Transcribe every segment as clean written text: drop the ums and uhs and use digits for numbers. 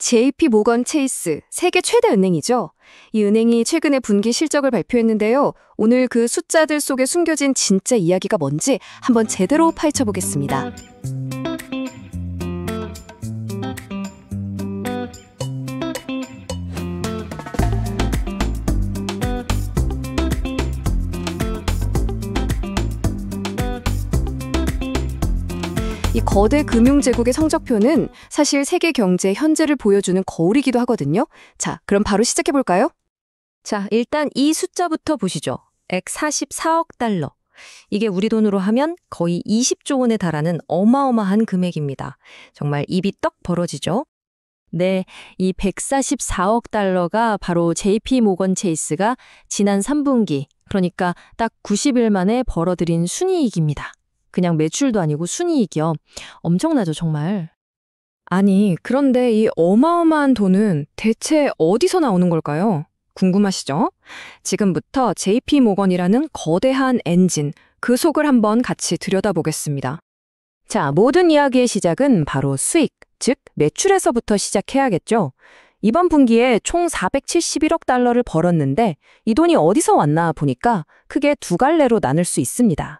JP 모건 체이스, 세계 최대 은행이죠. 이 은행이 최근에 분기 실적을 발표했는데요. 오늘 그 숫자들 속에 숨겨진 진짜 이야기가 뭔지 한번 제대로 파헤쳐 보겠습니다. 이 거대 금융제국의 성적표는 사실 세계 경제 현재를 보여주는 거울이기도 하거든요. 자, 그럼 바로 시작해 볼까요? 자, 일단 이 숫자부터 보시죠. 144억 달러. 이게 우리 돈으로 하면 거의 20조 원에 달하는 어마어마한 금액입니다. 정말 입이 떡 벌어지죠? 네, 이 144억 달러가 바로 JP 모건 체이스가 지난 3분기, 그러니까 딱 90일 만에 벌어들인 순이익입니다. 그냥 매출도 아니고 순이익이요. 엄청나죠, 정말. 아니, 그런데 이 어마어마한 돈은 대체 어디서 나오는 걸까요? 궁금하시죠? 지금부터 JP 모건이라는 거대한 엔진, 그 속을 한번 같이 들여다보겠습니다. 자, 모든 이야기의 시작은 바로 수익, 즉 매출에서부터 시작해야겠죠. 이번 분기에 총 471억 달러를 벌었는데 이 돈이 어디서 왔나 보니까 크게 두 갈래로 나눌 수 있습니다.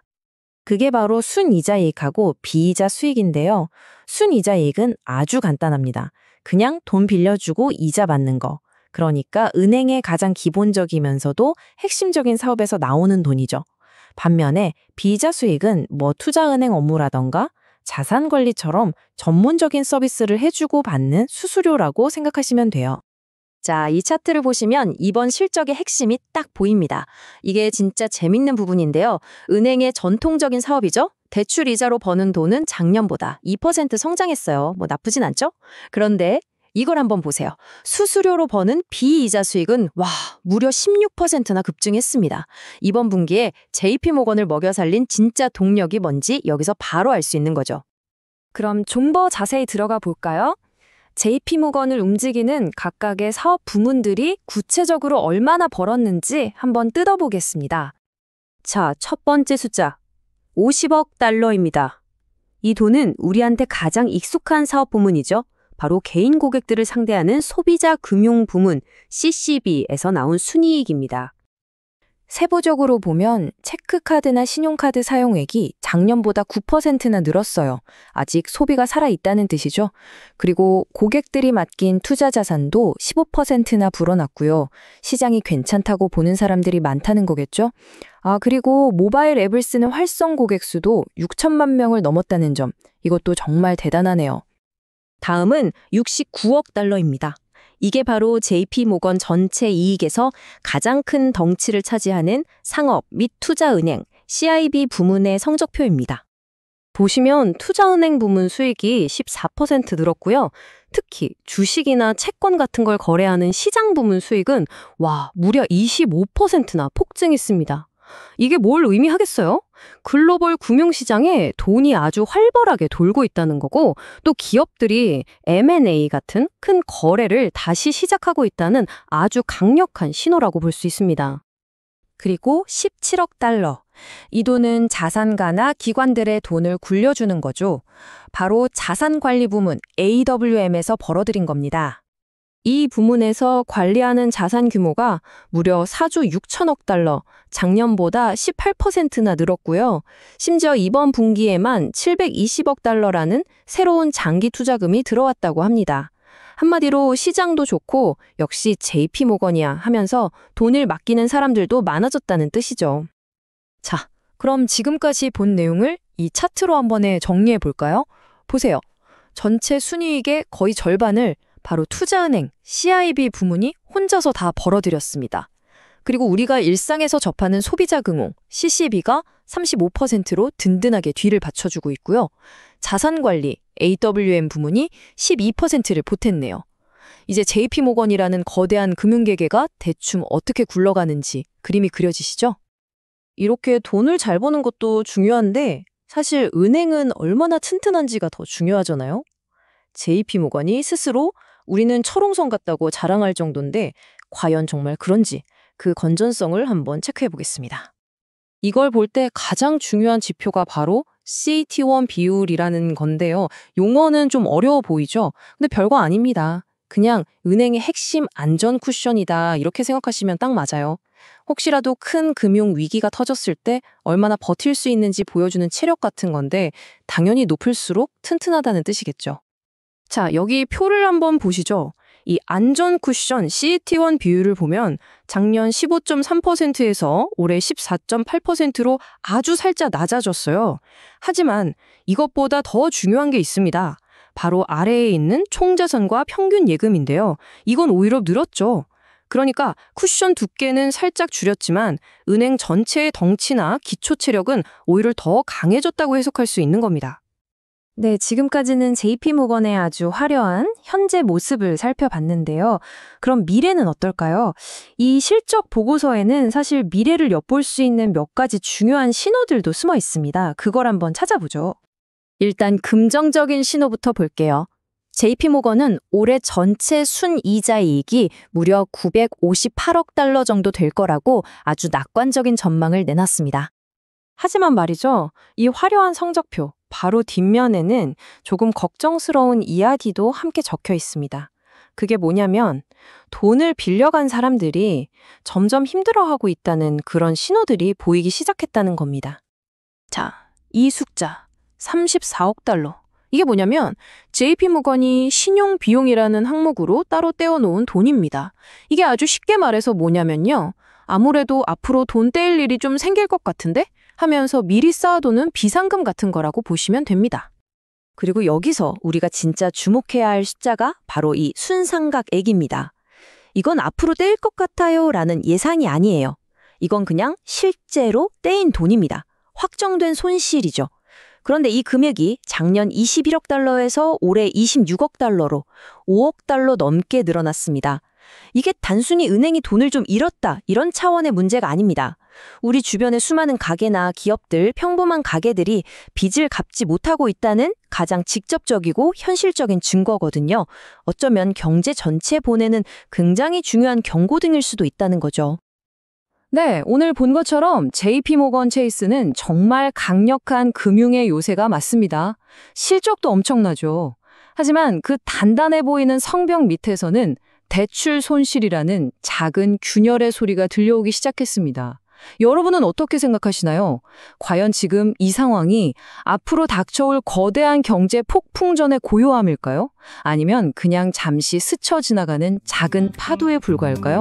그게 바로 순이자이익하고 비이자 수익인데요. 순이자이익은 아주 간단합니다. 그냥 돈 빌려주고 이자 받는 거. 그러니까 은행의 가장 기본적이면서도 핵심적인 사업에서 나오는 돈이죠. 반면에 비이자 수익은 뭐 투자은행 업무라던가 자산관리처럼 전문적인 서비스를 해주고 받는 수수료라고 생각하시면 돼요. 자, 이 차트를 보시면 이번 실적의 핵심이 딱 보입니다. 이게 진짜 재밌는 부분인데요. 은행의 전통적인 사업이죠. 대출 이자로 버는 돈은 작년보다 2% 성장했어요. 뭐 나쁘진 않죠? 그런데 이걸 한번 보세요. 수수료로 버는 비이자 수익은 무려 16%나 급증했습니다. 이번 분기에 JP모건을 먹여 살린 진짜 동력이 뭔지 여기서 바로 알 수 있는 거죠. 그럼 좀 더 자세히 들어가 볼까요? JP모건을 움직이는 각각의 사업 부문들이 구체적으로 얼마나 벌었는지 한번 뜯어보겠습니다. 자, 첫 번째 숫자, 50억 달러입니다. 이 돈은 우리한테 가장 익숙한 사업 부문이죠. 바로 개인 고객들을 상대하는 소비자 금융 부문 CCB에서 나온 순이익입니다. 세부적으로 보면 체크카드나 신용카드 사용액이 작년보다 9%나 늘었어요. 아직 소비가 살아있다는 뜻이죠. 그리고 고객들이 맡긴 투자 자산도 15%나 불어났고요. 시장이 괜찮다고 보는 사람들이 많다는 거겠죠. 그리고 모바일 앱을 쓰는 활성 고객 수도 6천만 명을 넘었다는 점. 이것도 정말 대단하네요. 다음은 69억 달러입니다. 이게 바로 JP모건 전체 이익에서 가장 큰 덩치를 차지하는 상업 및 투자은행 CIB 부문의 성적표입니다. 보시면 투자은행 부문 수익이 14% 늘었고요. 특히 주식이나 채권 같은 걸 거래하는 시장 부문 수익은 무려 25%나 폭증했습니다. 이게 뭘 의미하겠어요? 글로벌 금융시장에 돈이 아주 활발하게 돌고 있다는 거고 또 기업들이 M&A 같은 큰 거래를 다시 시작하고 있다는 아주 강력한 신호라고 볼 수 있습니다. 그리고 17억 달러. 이 돈은 자산가나 기관들의 돈을 굴려주는 거죠. 바로 자산관리 부문 AWM에서 벌어들인 겁니다. 이 부문에서 관리하는 자산 규모가 무려 4조 6천억 달러, 작년보다 18%나 늘었고요. 심지어 이번 분기에만 720억 달러라는 새로운 장기 투자금이 들어왔다고 합니다. 한마디로 시장도 좋고 역시 JP모건이야 하면서 돈을 맡기는 사람들도 많아졌다는 뜻이죠. 자, 그럼 지금까지 본 내용을 이 차트로 한 번에 정리해 볼까요? 보세요. 전체 순이익의 거의 절반을 바로 투자은행, CIB 부문이 혼자서 다 벌어들였습니다. 그리고 우리가 일상에서 접하는 소비자 금융, CCB가 35%로 든든하게 뒤를 받쳐주고 있고요. 자산관리, AWM 부문이 12%를 보탰네요. 이제 JP모건이라는 거대한 금융계계가 대충 어떻게 굴러가는지 그림이 그려지시죠? 이렇게 돈을 잘 버는 것도 중요한데 사실 은행은 얼마나 튼튼한지가 더 중요하잖아요. JP모건이 스스로 우리는 철옹성 같다고 자랑할 정도인데 과연 정말 그런지 그 건전성을 한번 체크해 보겠습니다. 이걸 볼 때 가장 중요한 지표가 바로 CET1 비율이라는 건데요. 용어는 좀 어려워 보이죠? 근데 별거 아닙니다. 그냥 은행의 핵심 안전 쿠션이다 이렇게 생각하시면 딱 맞아요. 혹시라도 큰 금융 위기가 터졌을 때 얼마나 버틸 수 있는지 보여주는 체력 같은 건데 당연히 높을수록 튼튼하다는 뜻이겠죠. 자, 여기 표를 한번 보시죠. 이 안전 쿠션 CET1 비율을 보면 작년 15.3%에서 올해 14.8%로 아주 살짝 낮아졌어요. 하지만 이것보다 더 중요한 게 있습니다. 바로 아래에 있는 총자산과 평균 예금인데요. 이건 오히려 늘었죠. 그러니까 쿠션 두께는 살짝 줄였지만 은행 전체의 덩치나 기초 체력은 오히려 더 강해졌다고 해석할 수 있는 겁니다. 네, 지금까지는 JP모건의 아주 화려한 현재 모습을 살펴봤는데요. 그럼 미래는 어떨까요? 이 실적 보고서에는 사실 미래를 엿볼 수 있는 몇 가지 중요한 신호들도 숨어 있습니다. 그걸 한번 찾아보죠. 일단 긍정적인 신호부터 볼게요. JP모건은 올해 전체 순이자 이익이 무려 958억 달러 정도 될 거라고 아주 낙관적인 전망을 내놨습니다. 하지만 말이죠, 이 화려한 성적표, 바로 뒷면에는 조금 걱정스러운 이야기도 함께 적혀 있습니다. 그게 뭐냐면 돈을 빌려간 사람들이 점점 힘들어하고 있다는 그런 신호들이 보이기 시작했다는 겁니다. 자, 이 숫자 34억 달러. 이게 뭐냐면 JP모건이 신용비용이라는 항목으로 따로 떼어놓은 돈입니다. 이게 아주 쉽게 말해서 뭐냐면요. 아무래도 앞으로 돈 떼일 일이 좀 생길 것 같은데? 하면서 미리 쌓아두는 비상금 같은 거라고 보시면 됩니다. 그리고 여기서 우리가 진짜 주목해야 할 숫자가 바로 이 순상각액입니다. 이건 앞으로 떼일 것 같아요 라는 예상이 아니에요. 이건 그냥 실제로 떼인 돈입니다. 확정된 손실이죠. 그런데 이 금액이 작년 21억 달러에서 올해 26억 달러로 5억 달러 넘게 늘어났습니다. 이게 단순히 은행이 돈을 좀 잃었다 이런 차원의 문제가 아닙니다. 우리 주변의 수많은 가게나 기업들, 평범한 가게들이 빚을 갚지 못하고 있다는 가장 직접적이고 현실적인 증거거든요. 어쩌면 경제 전체에 보내는 굉장히 중요한 경고등일 수도 있다는 거죠. 네, 오늘 본 것처럼 JP모건 체이스는 정말 강력한 금융의 요새가 맞습니다. 실적도 엄청나죠. 하지만 그 단단해 보이는 성벽 밑에서는 대출 손실이라는 작은 균열의 소리가 들려오기 시작했습니다. 여러분은 어떻게 생각하시나요? 과연 지금 이 상황이 앞으로 닥쳐올 거대한 경제 폭풍전의 고요함일까요? 아니면 그냥 잠시 스쳐 지나가는 작은 파도에 불과할까요?